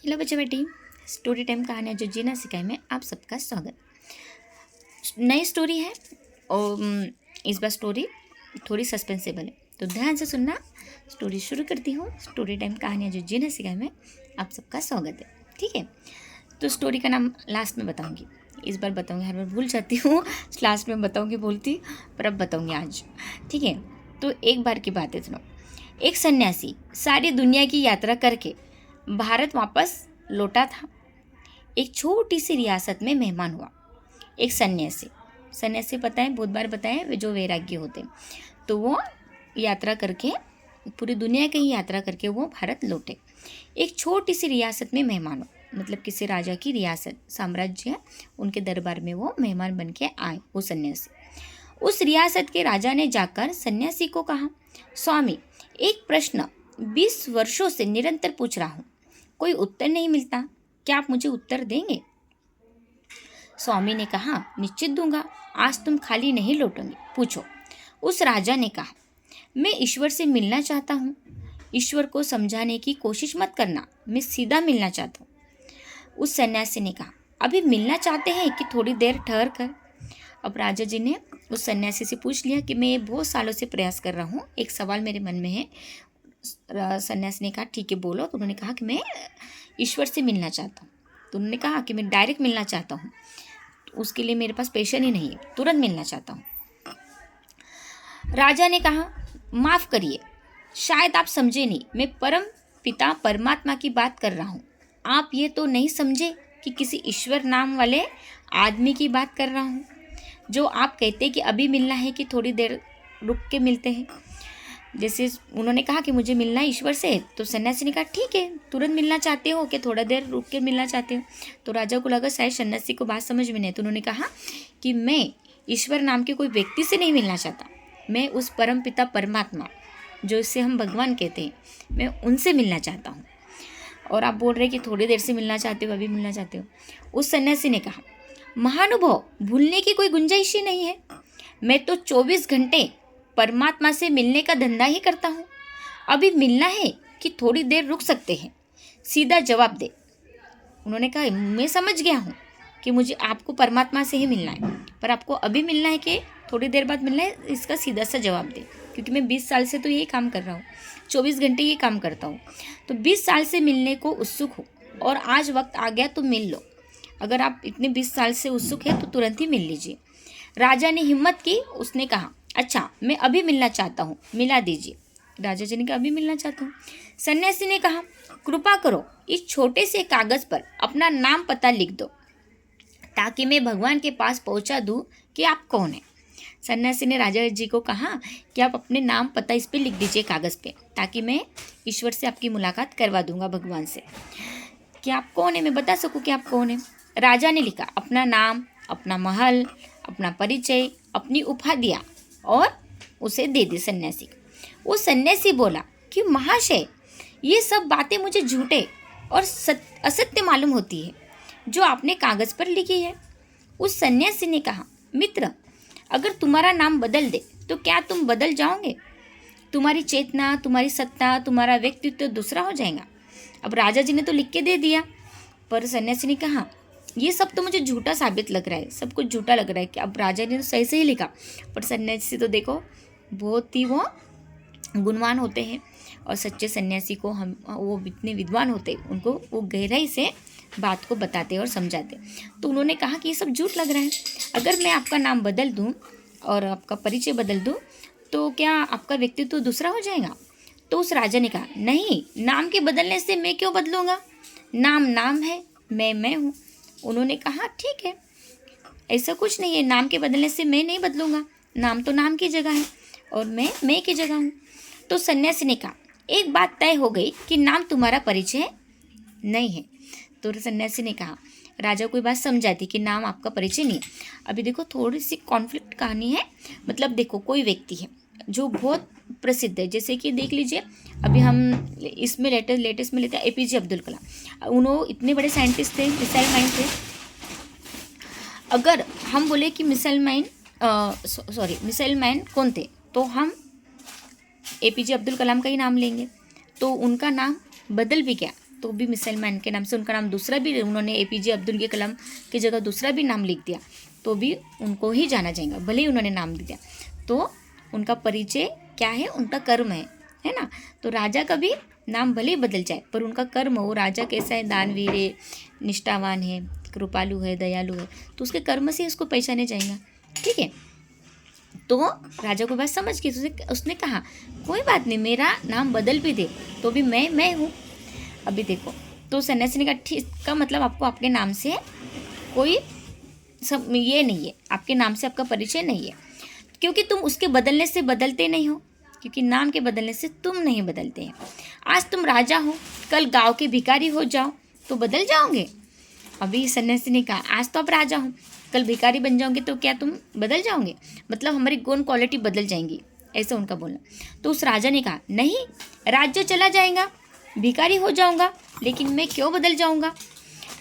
Hello बच्चे बेटी, story time कहानियाँ जो जीना सिखाए में आप सबका स्वागत। नई स्टोरी है और इस बार स्टोरी थोड़ी सस्पेंसेबल है, तो ध्यान से सुनना। स्टोरी शुरू करती हूँ। स्टोरी टाइम कहानियाँ जो जीना सिखाए में आप सबका स्वागत है, ठीक है। तो स्टोरी का नाम लास्ट में बताऊँगी, इस बार बताऊँगी, हर बार भूल जाती हूँ लास्ट में बताऊँगी बोलती, पर अब बताऊँगी आज, ठीक है। तो एक बार की बात है, सुनो। एक सन्यासी सारी दुनिया की यात्रा करके भारत वापस लौटा था। एक छोटी सी रियासत में मेहमान हुआ। एक सन्यासी पता है, बहुत बार बताए, वे जो वैराग्य होते हैं, तो वो यात्रा करके पूरी दुनिया की यात्रा करके वो भारत लौटे। एक छोटी सी रियासत में मेहमान हुआ, मतलब किसी राजा की रियासत, साम्राज्य है, उनके दरबार में वो मेहमान बन के आए वो सन्यासी। उस रियासत के राजा ने जाकर सन्यासी को कहा, स्वामी, एक प्रश्न 20 वर्षों से निरंतर पूछ रहा हूँ, कोई उत्तर नहीं मिलता, क्या आप मुझे उत्तर देंगे? स्वामी ने कहा, निश्चित दूंगा, आज तुम खाली नहीं लौटोगे, पूछो। उस राजा ने कहा, मैं ईश्वर से मिलना चाहता हूँ। ईश्वर को समझाने की कोशिश मत करना, मैं सीधा मिलना चाहता हूँ। उस सन्यासी ने कहा, अभी मिलना चाहते हैं कि थोड़ी देर ठहर कर? अब राजा जी ने उस सन्यासी से पूछ लिया कि मैं बहुत सालों से प्रयास कर रहा हूँ, एक सवाल मेरे मन में है। सन्यासी ने कहा, ठीक है बोलो। तो उन्होंने कहा कि मैं ईश्वर से मिलना चाहता हूँ। तो उन्होंने कहा कि मैं डायरेक्ट मिलना चाहता हूँ, तो उसके लिए मेरे पास पेशेंस ही नहीं है, तुरंत मिलना चाहता हूँ। राजा ने कहा, माफ़ करिए, शायद आप समझे नहीं, मैं परम पिता परमात्मा की बात कर रहा हूँ। आप ये तो नहीं समझे कि किसी ईश्वर नाम वाले आदमी की बात कर रहा हूँ, जो आप कहते कि अभी मिलना है कि थोड़ी देर रुक के मिलते हैं। जैसे उन्होंने कहा कि मुझे मिलना है ईश्वर से, तो सन्यासी ने कहा, ठीक है, तुरंत मिलना चाहते हो कि थोड़ा देर रुक के मिलना चाहते हो? तो राजा को लगा शायद सन्यासी को बात समझ में नहीं, तो उन्होंने कहा कि मैं ईश्वर नाम के कोई व्यक्ति से नहीं मिलना चाहता, मैं उस परम पिता परमात्मा, जो इससे हम भगवान कहते हैं, मैं उनसे मिलना चाहता हूँ। और आप बोल रहे कि थोड़ी देर से मिलना चाहते हो, अभी मिलना चाहते हो? उस सन्यासी ने कहा, महानुभाव, भूलने की कोई गुंजाइश ही नहीं है, मैं तो 24 घंटे परमात्मा से मिलने का धंधा ही करता हूँ। अभी मिलना है कि थोड़ी देर रुक सकते हैं, सीधा जवाब दे। उन्होंने कहा, मैं समझ गया हूँ कि मुझे आपको परमात्मा से ही मिलना है, पर आपको अभी मिलना है कि थोड़ी देर बाद मिलना है, इसका सीधा सा जवाब दे, क्योंकि मैं 20 साल से तो यही काम कर रहा हूँ, 24 घंटे ये काम करता हूँ, तो 20 साल से मिलने को उत्सुक हूँ और आज वक्त आ गया तो मिल लो। अगर आप इतने 20 साल से उत्सुक हैं तो तुरंत ही मिल लीजिए। राजा ने हिम्मत की, उसने कहा, अच्छा, मैं अभी मिलना चाहता हूँ, मिला दीजिए। राजा जी ने कहा, अभी मिलना चाहता हूँ। सन्यासी ने कहा, कृपा करो, इस छोटे से कागज पर अपना नाम पता लिख दो, ताकि मैं भगवान के पास पहुँचा दूँ कि आप कौन हैं। सन्यासी ने राजा जी को कहा कि आप अपने नाम पता इस पर लिख दीजिए कागज़ पे, ताकि मैं ईश्वर से आपकी मुलाकात करवा दूंगा, भगवान से, कि आप कौन है, मैं बता सकूँ कि आप कौन है। राजा ने लिखा अपना नाम, अपना महल, अपना परिचय, अपनी उपाधियाँ और उसे दे दी सन्यासी को। वो सन्यासी बोला कि महाशय, ये सब बातें मुझे झूठे और असत्य मालूम होती है जो आपने कागज़ पर लिखी है। उस सन्यासी ने कहा, मित्र, अगर तुम्हारा नाम बदल दे तो क्या तुम बदल जाओगे? तुम्हारी चेतना, तुम्हारी सत्ता, तुम्हारा व्यक्तित्व दूसरा हो जाएगा। अब राजा जी ने तो लिख के दे दिया, पर सन्यासी ने कहा, ये सब तो मुझे झूठा साबित लग रहा है, सब कुछ झूठा लग रहा है। कि अब राजा ने तो सही से ही लिखा, पर सन्यासी तो देखो बहुत ही वो गुणवान होते हैं, और सच्चे सन्यासी को हम वो इतने विद्वान होते हैं, उनको वो गहराई से बात को बताते और समझाते। तो उन्होंने कहा कि ये सब झूठ लग रहा है, अगर मैं आपका नाम बदल दूँ और आपका परिचय बदल दूँ तो क्या आपका व्यक्तित्व दूसरा हो जाएगा? तो उस राजा ने कहा, नहीं, नाम के बदलने से मैं क्यों बदलूँगा, नाम नाम है, मैं हूँ। उन्होंने कहा, ठीक है, ऐसा कुछ नहीं है, नाम के बदलने से मैं नहीं बदलूँगा, नाम तो नाम की जगह है और मैं की जगह हूँ। तो सन्यासी ने कहा, एक बात तय हो गई कि नाम तुम्हारा परिचय नहीं है। तो सन्यासी ने कहा, राजा को बात समझाती कि नाम आपका परिचय नहीं है। अभी देखो थोड़ी सी कॉन्फ्लिक्ट कहानी है, मतलब देखो कोई व्यक्ति है जो बहुत प्रसिद्ध है, जैसे कि देख लीजिए, अभी हम इसमें लेटेस्ट में लेते हैं एपीजे अब्दुल कलाम। उन्होंने इतने बड़े साइंटिस्ट थे, मिसाइल मैन थे। अगर हम बोले कि मिसाइल मैन कौन थे, तो हम एपीजे अब्दुल कलाम का ही नाम लेंगे। तो उनका नाम बदल भी गया, तो भी मिसाइल के नाम से उनका नाम दूसरा भी, उन्होंने APJ अब्दुल कलाम की जगह दूसरा भी नाम लिख दिया तो भी उनको ही जाना जाएगा, भले ही उन्होंने नाम दिया। तो उनका परिचय क्या है? उनका कर्म है ना। तो राजा का भी नाम भले ही बदल जाए पर उनका कर्म, वो राजा कैसा है, दानवीर है, निष्ठावान है, कृपालु है, दयालु है, तो उसके कर्म से उसको पहचाने जाएगा। ठीक है। तो राजा को बात समझ गई, उसने कहा कोई बात नहीं, मेरा नाम बदल भी दे तो भी मैं हूँ। अभी देखो, तो सन्यासी ने कहा ठीक, का मतलब आपको आपके नाम से कोई सब ये नहीं है, आपके नाम से आपका परिचय नहीं है, क्योंकि तुम उसके बदलने से बदलते नहीं हो, क्योंकि नाम के बदलने से तुम नहीं बदलते हैं। आज तुम राजा हो, कल गांव के भिखारी हो जाओ तो बदल जाओगे। अभी सन्यासी ने कहा आज तो आप राजा हो, कल भिखारी बन जाओगे तो क्या तुम बदल जाओगे? मतलब हमारी गुण क्वालिटी बदल जाएंगी, ऐसा उनका बोलना। तो उस राजा ने कहा नहीं, राज्य चला जाएगा, भिखारी हो जाऊंगा, लेकिन मैं क्यों बदल जाऊंगा?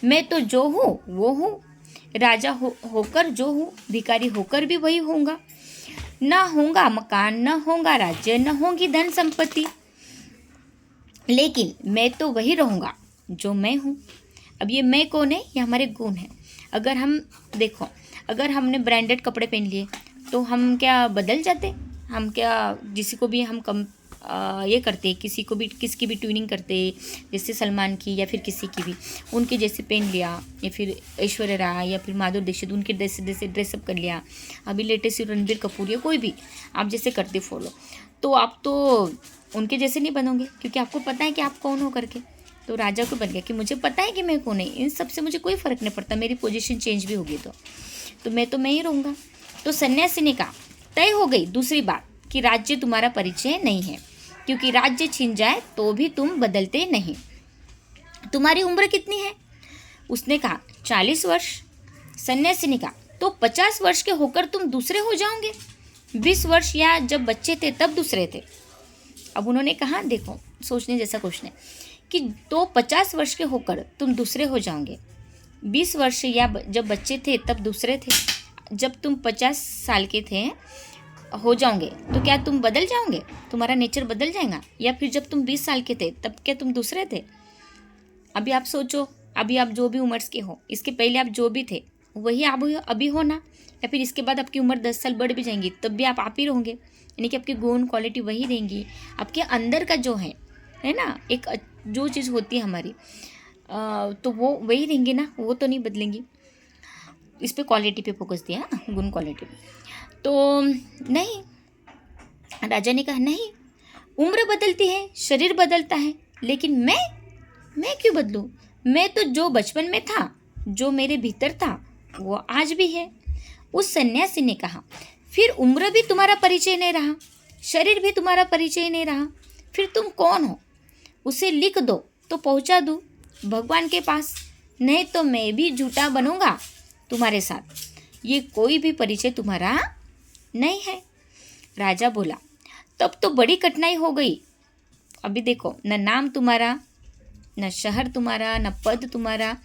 मैं तो जो हूँ वो हूँ, राजा होकर जो हूँ, भिखारी होकर भी वही होऊंगा। न होगा मकान, न होगा राज्य, न होगी धन संपत्ति, लेकिन मैं तो वही रहूँगा जो मैं हूँ। अब ये मैं कौन है? ये हमारे गुण हैं। अगर हम देखो, अगर हमने ब्रांडेड कपड़े पहन लिए तो हम क्या बदल जाते? हम क्या किसी को भी हम ये करते, किसी को भी किसकी भी ट्यूनिंग करते, जैसे सलमान की या फिर किसी की भी उनके जैसे पहन लिया, या फिर ऐश्वर्या राय या फिर माधुरी दीक्षित उनके जैसे ड्रेसअप कर लिया। अभी लेटेस्ट रणबीर कपूर या कोई भी आप जैसे करते फॉलो, तो आप तो उनके जैसे नहीं बनोगे, क्योंकि आपको पता है कि आप कौन हो करके। तो राजा को बन गया कि मुझे पता है कि मैं कौन है, इन सब से मुझे कोई फ़र्क नहीं पड़ता, मेरी पोजीशन चेंज भी होगी तो मैं ही रहूँगा। तो सन्यासी ने कहा तय हो गई दूसरी बात कि राज्य तुम्हारा परिचय नहीं है, क्योंकि राज्य छीन जाए तो भी तुम बदलते नहीं। तुम्हारी उम्र कितनी है? उसने कहा 40 वर्ष। सन्यासी ने कहा तो 50 वर्ष के होकर तुम दूसरे हो जाओगे, 20 वर्ष या जब बच्चे थे तब दूसरे थे। अब उन्होंने कहा देखो, सोचने जैसा क्वेश्चन है कि तो 50 वर्ष के होकर तुम दूसरे हो जाओगे, 20 वर्ष या जब बच्चे थे तब दूसरे थे, जब तुम 50 साल के थे हो जाओगे तो क्या तुम बदल जाओगे? तुम्हारा नेचर बदल जाएगा? या फिर जब तुम 20 साल के थे तब क्या तुम दूसरे थे? अभी आप सोचो, अभी आप जो भी उम्र के हो, इसके पहले आप जो भी थे वही आप अभी हो ना, या फिर इसके बाद आपकी उम्र 10 साल बढ़ भी जाएंगी तब भी आप ही रहोगे, यानी कि आपकी गुण क्वालिटी वही रहेंगी। आपके अंदर का जो है ना, एक जो चीज़ होती है हमारी, तो वो वही रहेंगी ना, वो तो नहीं बदलेंगी। इस पे क्वालिटी पे फोकस दिया, गुण क्वालिटी पे। तो नहीं, राजा ने कहा नहीं, उम्र बदलती है, शरीर बदलता है, लेकिन मैं क्यों बदलूं? मैं तो जो बचपन में था, जो मेरे भीतर था, वो आज भी है। उस सन्यासी ने कहा फिर उम्र भी तुम्हारा परिचय नहीं रहा, शरीर भी तुम्हारा परिचय नहीं रहा, फिर तुम कौन हो? उसे लिख दो तो पहुंचा दूँ भगवान के पास, नहीं तो मैं भी झूठा बनूंगा तुम्हारे साथ, ये कोई भी परिचय तुम्हारा नहीं है। राजा बोला तब तो बड़ी कठिनाई हो गई। अभी देखो, न नाम तुम्हारा, न शहर तुम्हारा, न पद तुम्हारा,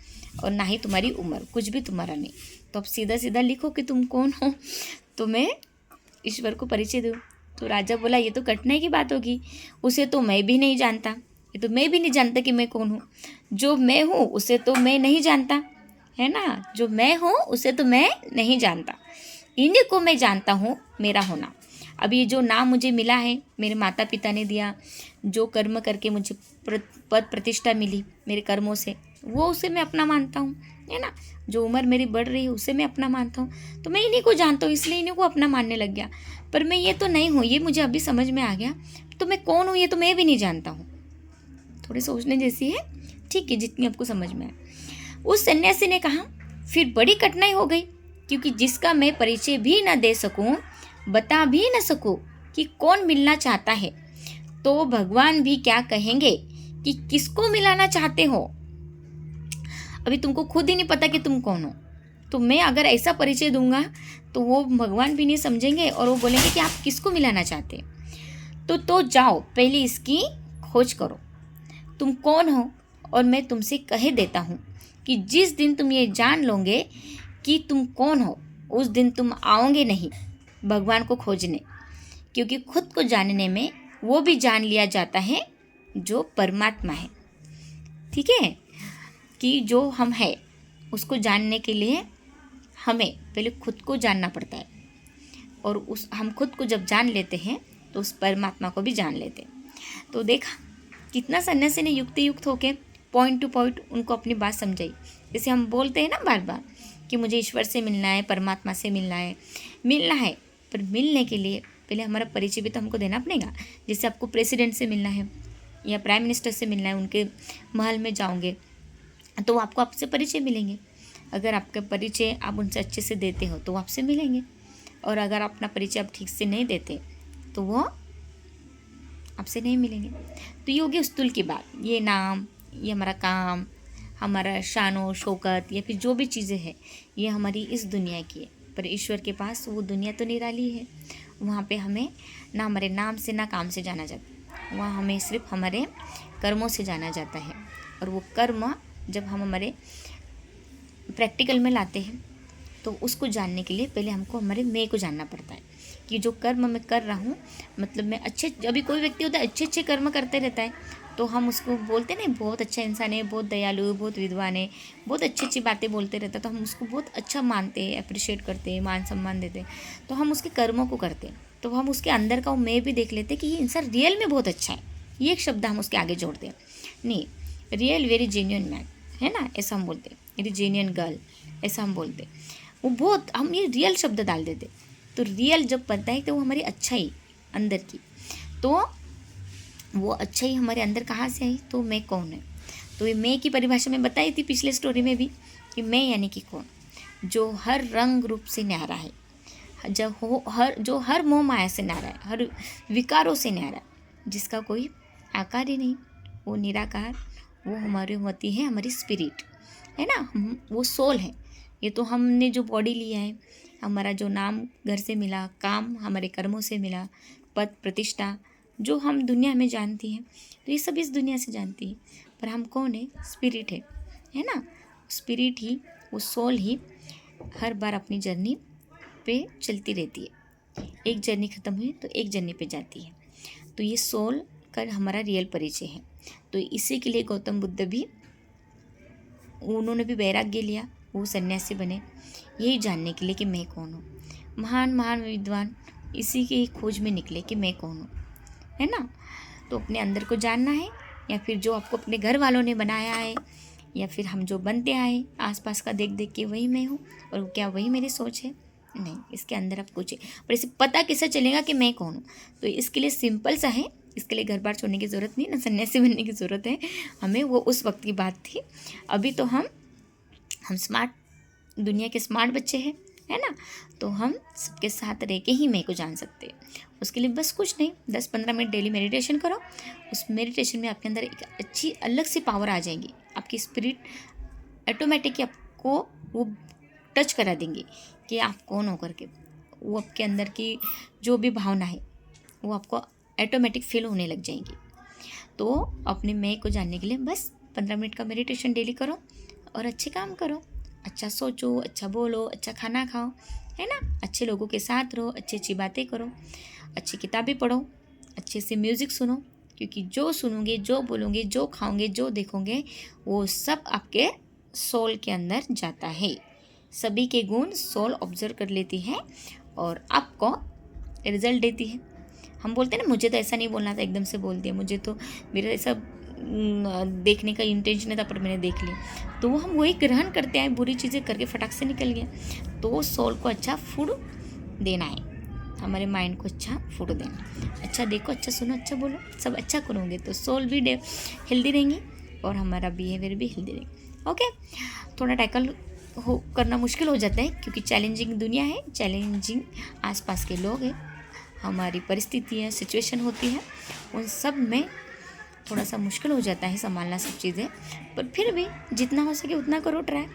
और ना ही तुम्हारी उम्र, कुछ भी तुम्हारा नहीं, तो अब सीधा सीधा लिखो कि तुम कौन हो तो मैं ईश्वर को परिचय दूँ। तो राजा बोला ये तो कठिनाई की बात होगी, उसे तो मैं भी नहीं जानता, ये तो मैं भी नहीं जानता कि मैं कौन हूँ। जो मैं हूँ उसे तो मैं नहीं जानता, है ना, जो मैं हूँ उसे तो मैं नहीं जानता, इन्हीं को मैं जानता हूँ मेरा होना। अब ये जो नाम मुझे मिला है, मेरे माता पिता ने दिया, जो कर्म करके मुझे पद प्रतिष्ठा मिली मेरे कर्मों से, वो उसे मैं अपना मानता हूँ, है ना। जो उम्र मेरी बढ़ रही है उसे मैं अपना मानता हूँ, तो मैं इन्हीं को जानता हूँ, इसलिए इन्हीं को अपना मानने लग गया। पर मैं ये तो नहीं हूँ, ये मुझे अभी समझ में आ गया, तो मैं कौन हूँ ये तो मैं भी नहीं जानता हूँ। थोड़ी सोचने जैसी है, ठीक है, जितनी आपको समझ में आए। उस सन्यासी ने कहा फिर बड़ी कठिनाई हो गई, क्योंकि जिसका मैं परिचय भी न दे सकूं, बता भी न सकूं कि कौन मिलना चाहता है, तो भगवान भी क्या कहेंगे कि किसको मिलाना चाहते हो। अभी तुमको खुद ही नहीं पता कि तुम कौन हो, तो मैं अगर ऐसा परिचय दूंगा तो वो भगवान भी नहीं समझेंगे और वो बोलेंगे कि आप किसको मिलाना चाहते हैं। तो जाओ पहले इसकी खोज करो, तुम कौन हो, और मैं तुमसे कह देता हूँ कि जिस दिन तुम ये जान लोगे कि तुम कौन हो, उस दिन तुम आओगे नहीं भगवान को खोजने, क्योंकि खुद को जानने में वो भी जान लिया जाता है जो परमात्मा है। ठीक है, कि जो हम है उसको जानने के लिए हमें पहले खुद को जानना पड़ता है, और उस हम खुद को जब जान लेते हैं तो उस परमात्मा को भी जान लेते हैं। तो देखा कितना सन्यासी ने युक्ति युक्त होके पॉइंट टू पॉइंट उनको अपनी बात समझाई। जैसे हम बोलते हैं ना बार बार कि मुझे ईश्वर से मिलना है, परमात्मा से मिलना है, पर मिलने के लिए पहले हमारा परिचय भी तो हमको देना पड़ेगा। जैसे आपको प्रेसिडेंट से मिलना है या प्राइम मिनिस्टर से मिलना है, उनके महल में जाओगे तो आपको आपसे परिचय मिलेंगे। अगर आपका परिचय आप उनसे अच्छे से देते हो तो वो आपसे मिलेंगे, और अगर अपना परिचय आप ठीक से नहीं देते तो वो आपसे नहीं मिलेंगे। तो ये होगी स्थूल की बात। ये नाम, ये हमारा काम, हमारा शानो शौकत या फिर जो भी चीज़ें हैं ये हमारी इस दुनिया की है, पर ईश्वर के पास वो दुनिया तो निराली है। वहाँ पे हमें ना हमारे नाम से ना काम से जाना जाता, वहाँ हमें सिर्फ हमारे कर्मों से जाना जाता है। और वो कर्म जब हम हमारे प्रैक्टिकल में लाते हैं तो उसको जानने के लिए पहले हमको हमारे मैं को जानना पड़ता है कि जो कर्म मैं कर रहा हूँ, मतलब मैं अच्छे, अभी कोई व्यक्ति होता है अच्छे अच्छे कर्म करते रहता है तो हम उसको बोलते नहीं बहुत अच्छा इंसान है, बहुत दयालु, बहुत विद्वान है, बहुत अच्छी अच्छी बातें बोलते रहता है, तो हम उसको बहुत अच्छा मानते हैं, अप्रिशिएट करते हैं, मान सम्मान देते हैं। तो हम उसके कर्मों को करते हैं, तो हम उसके अंदर का वो मैं भी देख लेते हैं कि ये इंसान रियल में बहुत अच्छा है। ये एक शब्द हम उसके आगे जोड़ते हैं, नहीं रियल वेरी जेन्युइन मैन है ना, ऐसा हम बोलते हैं, वेरी जेन्युइन गर्ल ऐसा हम बोलते हैं। वो बहुत हम ये रियल शब्द डाल देते। तो रियल जब पता है तो वो हमारी अच्छाई अंदर की, तो वो अच्छाई हमारे अंदर कहाँ से आई, तो मैं कौन है। तो ये मैं की परिभाषा में बताई थी पिछले स्टोरी में भी कि मैं यानी कि कौन, जो हर रंग रूप से न्यारा है, जो हर मोह माया से न्यारा है, हर विकारों से न्यारा है, जिसका कोई आकार ही नहीं, वो निराकार, वो हमारी होती है हमारी स्पिरिट है ना, वो सोल है। ये तो हमने जो बॉडी लिया है, हमारा जो नाम घर से मिला, काम हमारे कर्मों से मिला, पद प्रतिष्ठा जो हम दुनिया में जानती हैं, तो ये सब इस दुनिया से जानती है, पर हम कौन है, स्पिरिट है ना। स्पिरिट ही, वो सोल ही हर बार अपनी जर्नी पे चलती रहती है, एक जर्नी ख़त्म हुई तो एक जर्नी पे जाती है। तो ये सोल का हमारा रियल परिचय है। तो इसी के लिए गौतम बुद्ध भी, उन्होंने भी वैराग्य लिया, वो सन्यासी बने यही जानने के लिए कि मैं कौन हूँ। महान महान विद्वान इसी की खोज में निकले कि मैं कौन हूँ, है ना। तो अपने अंदर को जानना है, या फिर जो आपको अपने घर वालों ने बनाया है, या फिर हम जो बनते आए आसपास का देख देख के वही मैं हूँ, और क्या वही मेरी सोच है, नहीं, इसके अंदर आप कुछ है। पर इसे पता कैसे चलेगा कि मैं कौन हूँ, तो इसके लिए सिंपल सा है, इसके लिए घर बार छोड़ने की ज़रूरत नहीं, ना सन्यासी बनने की ज़रूरत है हमें, वो उस वक्त की बात थी। अभी तो हम स्मार्ट, दुनिया के स्मार्ट बच्चे हैं, है ना, तो हम सबके साथ रह के ही मैं को जान सकते हैं। उसके लिए बस कुछ नहीं, 10-15 मिनट डेली मेडिटेशन करो। उस मेडिटेशन में आपके अंदर एक अच्छी अलग सी पावर आ जाएगी, आपकी स्पिरिट ऑटोमेटिक आपको वो टच करा देंगे कि आप कौन हो करके। वो आपके अंदर की जो भी भावना है वो आपको ऑटोमेटिक फील होने लग जाएंगी। तो अपने मैं को जानने के लिए बस 15 मिनट का मेडिटेशन डेली करो, और अच्छे काम करो, अच्छा सोचो, अच्छा बोलो, अच्छा खाना खाओ, है ना, अच्छे लोगों के साथ रहो, अच्छी अच्छी बातें करो, अच्छी किताबें पढ़ो, अच्छे से म्यूज़िक सुनो, क्योंकि जो सुनोगे, जो बोलोगे, जो खाओगे, जो देखोगे, वो सब आपके सोल के अंदर जाता है। सभी के गुण सोल ऑब्जर्व कर लेती है और आपको रिजल्ट देती है। हम बोलते हैं ना, मुझे तो ऐसा नहीं बोलना था, एकदम से बोल दिया, मुझे तो मेरा ऐसा देखने का इंटेंशन नहीं था, पर मैंने देख लिया, तो हम वही ग्रहण करते हैं, बुरी चीज़ें करके फटाक से निकल गया। तो सोल को अच्छा फूड देना है, हमारे माइंड को अच्छा फूड देना, अच्छा देखो, अच्छा सुनो, अच्छा बोलो, सब अच्छा करोगे तो सोल भी हेल्दी रहेंगी और हमारा बिहेवियर भी हेल्दी रहेगा। ओके, थोड़ा टैकल करना मुश्किल हो जाता है, क्योंकि चैलेंजिंग दुनिया है, चैलेंजिंग आसपास के लोग हैं, हमारी परिस्थितियाँ, सिचुएशन होती है, उन सब में थोड़ा सा मुश्किल हो जाता है संभालना सब चीज़ें, पर फिर भी जितना हो सके उतना करो ट्राई।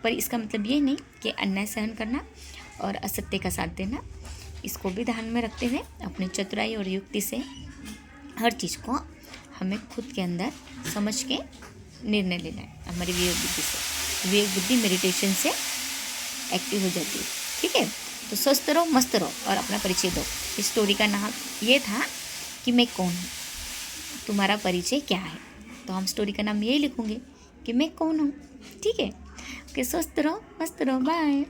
पर इसका मतलब ये नहीं कि अन्याय सहन करना और असत्य का साथ देना, इसको भी ध्यान में रखते हुए अपनी चतुराई और युक्ति से हर चीज़ को हमें खुद के अंदर समझ के निर्णय लेना है। हमारी विवेक बुद्धि से, विवेक बुद्धि मेडिटेशन से एक्टिव हो जाती है। ठीक है, तो स्वस्थ रहो, मस्त रहो और अपना परिचय दो। इस स्टोरी का नाम ये था कि मैं कौन हूँ, तुम्हारा परिचय क्या है। तो हम स्टोरी का नाम यही लिखेंगे कि मैं कौन हूँ। ठीक है, ओके, स्वस्थ रहो, मस्त रहो, बाय।